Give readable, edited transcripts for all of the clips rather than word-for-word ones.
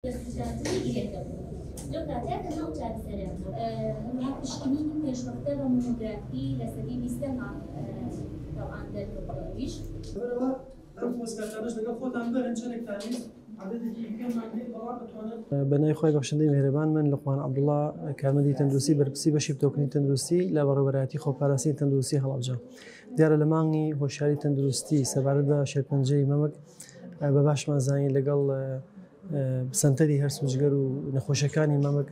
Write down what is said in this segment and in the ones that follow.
لو كاتاك نوع سريع هناك تشكيلين پێشوەختە بە مۆنۆگرافی لەسەری بیستەما طبعا دەرکەوتویش بەنای خۆی بەخشندەی میهرەبان من لەقوان عەبدوڵڵا کارمەندی تەندروستی بەرپرسی بەشی پتۆکردنی تەندروستی لە بەڕێوەبەرایەتی خۆپاراستنی تەندروستی هەڵەبجە. دیارە لە مانگی هۆشیاری تەندروستی سەبارەت بە شێرپەنجەی مەمک بە باشمان زانی لەگەڵ سەنتەری هەرسوجگەر و نەخۆشیەکانی مەمک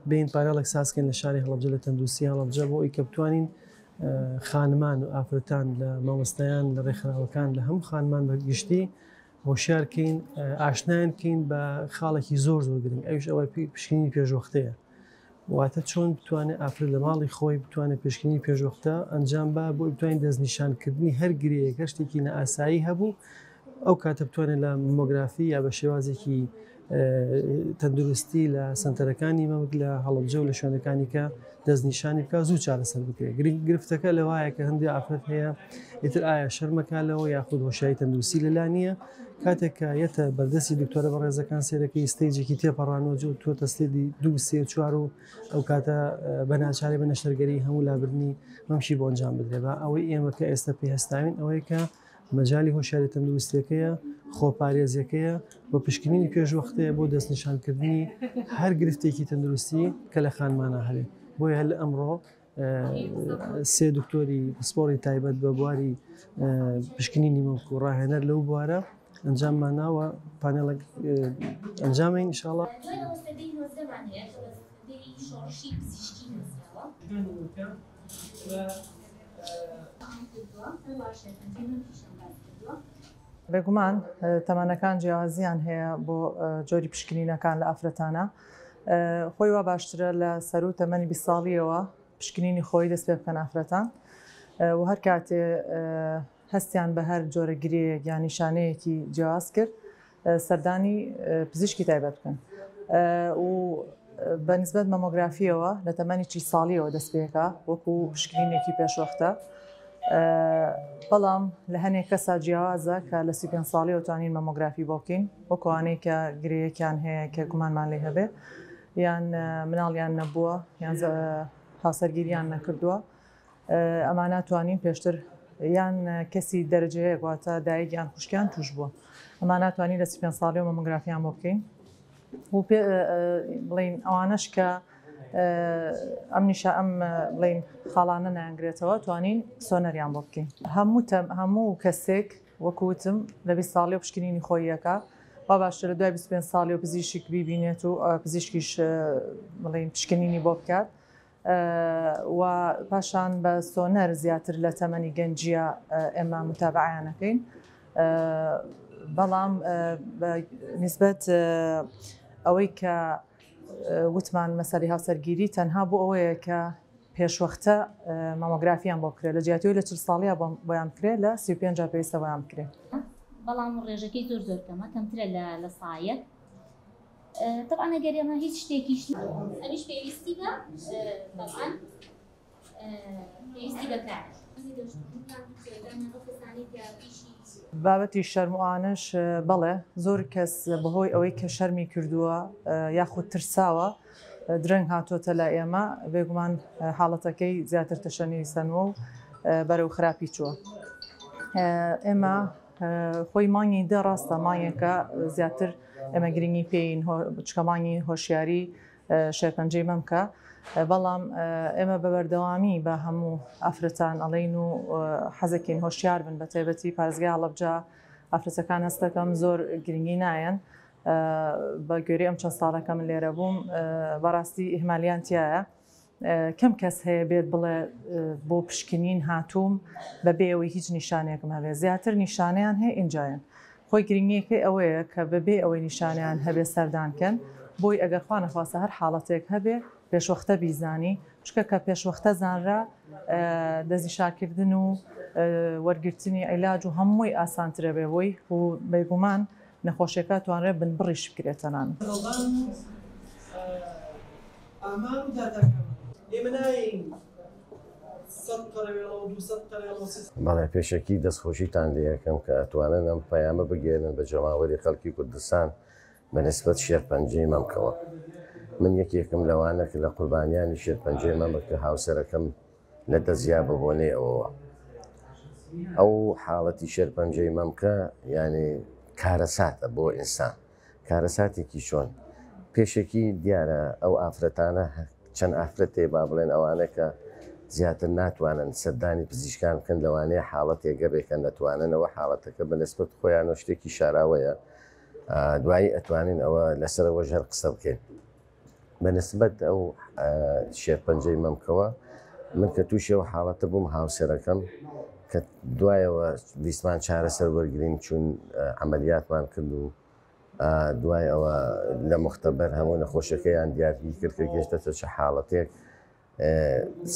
بین پارێڵێک سازکەین لە شاری هەڵەبجە لە تەندروستی هەڵەبجە بۆ ئەوەی کە بتوانین خانمان و ئافرەتان لە مامۆستایان لە ڕێکخراوەکان لە هەموو خانمان بەگشتی هۆشیارکەین ئاشنایان بکەین بە خاڵێکی زۆر گرنگ ئەوش ئەوەی پشکنینی پێشوەختەیە واتە چۆن بتوانێت ئافرەت لە ماڵی خۆی بتوانێت پشکنینی پێشوەختە ئەنجام با بۆ بتوانین دەستنیشانکردنی هەر گرەیەک شتێکی نەئاسایی هەبوو ئەو کاتە بتوانێت لە مۆگرافی یا بە شێوازێکی تەندروستی لە سنتەرەکانی مەمک لە هەڵەبجە و لە شوێنەکانی کە دەستنیشانی بکە زوو چارەسەر بکرێت. گرفتەکە لەوایە کە هەندێک ئافرەت هەیە ئیتر ئایا شەرمەکالەوە یاخود هۆشیاری تەندروستی لەلا نییە کاتێک کە یەتە بەردەستی دکتۆرە بە ڕێزەکان سێرەکەی ستێجێکی تێپەڕانەوە تۆتە ستێدی 2 3 4 و ئەو کاتە بە ناچاری بە نەشتەرگەری هەموو لابردنی مەمشی بۆ ئەنجام بدرێت بە ئەوەی ئێمە کە ئێستا پێی هەستاوین ئەوەیە کە مەجای هۆشیاری تەندروستیەکەیە خۆپارێزیەکەیە بۆ پشکنینی پێشوەختەیە بۆ دەستنیشانکردنی هەر گرفتێکی تەندروستی کە لە خانمانە هەبێت بۆیە لە ئەمڕۆ سێ دکتۆری پسپۆڕی تایبەت بە بواری پشکنینی مەمک و ڕاهێنەر لەو بوارە ئەنجاممان ناوە پانێڵێک ئەنجامین ئینشاڵڵا بێگومان تەمەنەکان جیاوازیان هەیە بۆ جۆری پشکنینەکان لە ئافرەتانە خۆی وا باشترە لە سەر و تەمەنی 20 ساڵیەوە پشکنینی خۆی دەست پێ بکەن ئافرەتان و هەر کاتێ هەستیان بە هەر جۆرە گرەیەک یان نیشانەیەکی جیاواز کرد سەردانی پزیشکی تایبەت بکەن و بەنسبەت مەمۆگرافیەوە لە تەمەنی 40 ساڵیەوە دەست پێکە وەکو پشکنینێکی پێشوەختە بەڵام لە هەنێک کەسا جیاوازە کە لە 35 ساڵیەوە توانین مەمۆگرافی بۆ بکەین وەکوانەی کە گرەیەکیان هەیە کە گومانمان لێ هەبێ یان مناڵیان نەبووە یان هاوسەرگیریان نەکردووە ئەمانە توانین پێشتر یان کەسی دەرەجەیەک واتە دایکیان خوشکیان توش بووە ئەمان ناتوانین لە 35 ساڵی و مەمۆگرافیان بۆ بکەین و بڵین ئەوانەش کە ئەم بڵین خاڵانە نایانگرێتەوە توانین سۆنەریان بۆ بکەین هەموو کەسێک وەکوتم لە 20 ساڵی و پشکنینی خۆیەکە وا باشتر لە دوای 25 ساڵی و پزیشک بیبینێت و پزیشکیش بڵین پشکنینی بۆ بکات و پاشان بە سۆنەر زیاتر لە تەمەنی گەنجیە ئێمە متابعیانەکەین بەڵام نسبەت ئەوەی کە وتمان مەسەری هاوسەرگیری تەنها بۆ ئەوەیە کە پێشوەختە مامۆگرافیان بۆ بکرێت لە جیاتیەوەی لە 40 ساڵیە بۆیان بکرێت لە 35 پێویستە بۆیان بکرێت بەڵام ڕێژەکەی زۆر کەمە کەمترە لە سایەک طبعا ئەگەر ئێمە هیچ شتێکیش ئەویش پێویستی بە طبعا پێویستی بەکار بابەتی شەرموانش بەڵێ زۆر کەس بەهۆی ئەوەی کە شەرمی کردووە یاخود ترساوە درەنگ هاتوۆتە لە ئێمە بێگومان حاڵەتەکەی زیاتر تەشەنی سەنوە و بەرەو خراپی چووە ئێمە خۆی مانگی دە ڕاستە مانگێکە زیاتر ئێمە گرنگی پێین چکەمانی هۆشیاری شێرپەنجەی مەمکە بەڵام ئێمە بە بەردەوامی بە هەموو ئافرەتان ئەڵین و حەزەکەین هۆشیار بن بە تایبەتی پارێزگای هەڵەبجە ئافرەتەکان هەستەکەم زۆر گرنگی نایەن بە گوێرەی ئەم چەند ساڵەکە من لێرە بووم بەڕاستی ئیهمالیان تایە کەم کەس هەیە بێت بڵێ بۆ پشکنین هاتووم بەبێ ئەوەی هیچ نیشانێکم هەبێ زیاتر نیشانەیان هەیە ئینجایەن خۆی گرنگیەکەی ئەوەیە کە بەبێ ئەوەی نیشانیان هەبێ سەردانکەن بۆی ئەگەر خوا نەخواستە هەر حاڵەتێک هەبێ پێشوەختە بیزانی چکە کە پێشوەختە زانرا دەستنیشانکردن و وەرگرتنی عیلاج و هەمووی ئاسانترە بێ بۆی و بێگومان نەخۆشیەکە توانرێت بن بڕیش بکرێتەنان بەڵێ پێشەکی دەستخۆشیتان لێ یەکەم کە ئەتوانن ئەم پەیامە بگێنن بە جەماوەری خەڵکی کوردستان بەنسبەت شێرپەنجەی مەمکەوە. من یەکێکم لەوانە کە لە قوربانیانی شێرپەنجەی مەمە کە هاوسەرەکەم لە دەستیا ببۆنێ ئەوەوە. ئەو حاڵەتی شێرپەنجەی مەمکە ینی کارەساتە بۆ ئینسان، کارەساتێکی چۆن پێشێکی دیارە ئەو ئافرەتانە چەند ئافرەتێ با بڵێن ئەوانە کە زیاتر ناتوانن سەردانی پزیشکان بکەن لەوانەیە حاڵەتێک گەڕێکە نەتواننەوە حاڵەتەکە بەنسبەت خۆیان شتێکی شاراوەیە دوایی ئەتوانین ئەوە لەسەرەوە ژەر قسە بکەین. بەنسبەت ئەو شێرپەنجەی مەمکەوە من کە تووشەوە حاڵەتە بووم هاوسەرەکەم کە دوایەوە ویسمان چارەسەر وەرگرین چون عملیاتمان کرد و دوای ئەوە لە مختبەر هەموو نەخۆشەکەیان دیاری کرد کە گەشتەتە چه حاڵەتێک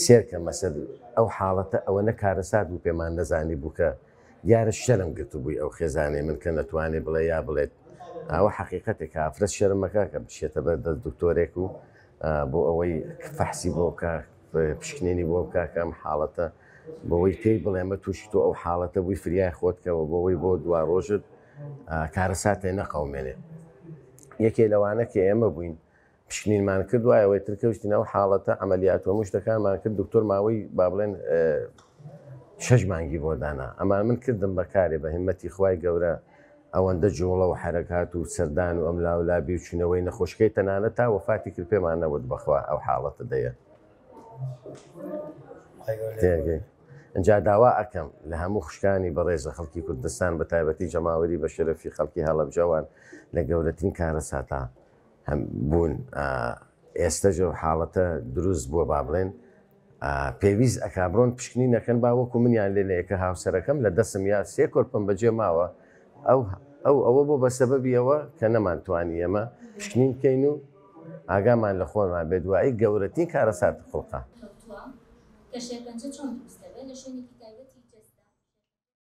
سێرکە مەسەر ئەو حاڵەتە ئەوە نەکارەسات بوو پێمان نەزانی بوو کە دیارە شەرم گرتبووی ئەو خێزانەی من کە نەتوانێت بڵێ یا بڵێت ئەوە حقیقەتێک ئافرەت شەرمەکە کە بچێتە بەر دەست دکتۆرێک و بۆ ئەوەی فەحسی بۆ بکە پشکنێنی بۆ بکە کەم حاڵەتە بۆەوەی پێی بڵێمە تووشی تۆ ئەو حاڵەتە بووی فریای خۆتکەوە بۆەوەی بۆ دوا ڕۆژت کارەساتێ نەقەومێنێت. یەکێ لەوانە کە ئێمە بووین پشکنینمان کرد وایەوەی ترکەوتین ئەو حاڵەتە عملیات و مشتەکانمان کرد دکتۆر ماوەی با بڵێن 6 مانگی بۆ دانا ئەمان من کردم بەکارێ بە هیمەتی خوای گەورە ئەوەندە جوڵە و حرەکات و سەردان و ئەم لاولابی و چونەوەی نەخۆشکەی تەنانە تا وەفاتی کرد پێمان نەوت بەخوا ئەو حاڵەتە دەیە. ئەجا داوا ئەەکەم لە هەموو خوشکانی بەڕێزە خەڵکی کوردستان بە تایبەتی جەماوەری بە شەرەفی خەڵکی هەڵەبجەوان لە گەورەترین کارەساتە هەم بوون ئێستەژە و حاڵەتە دروست بووە با بڵێن پێویست ئەکابڕۆن پشکنی نەکەن باوەکو منیان لێنەیەکە هاوسەرەکەم لە دەسم یا 3 کۆرپم بەجێ ماوە ئەوە بۆ بە سەبەبیەوە کە نەمانتوانی ئێمە پشکنین بکەین و ئاگامان لە خۆمان بێ دوایی گەورەترین کارەسات خوڵقا کە شێرپەنجە چۆن دروستە بێت لە شوێنێکی تایبەتی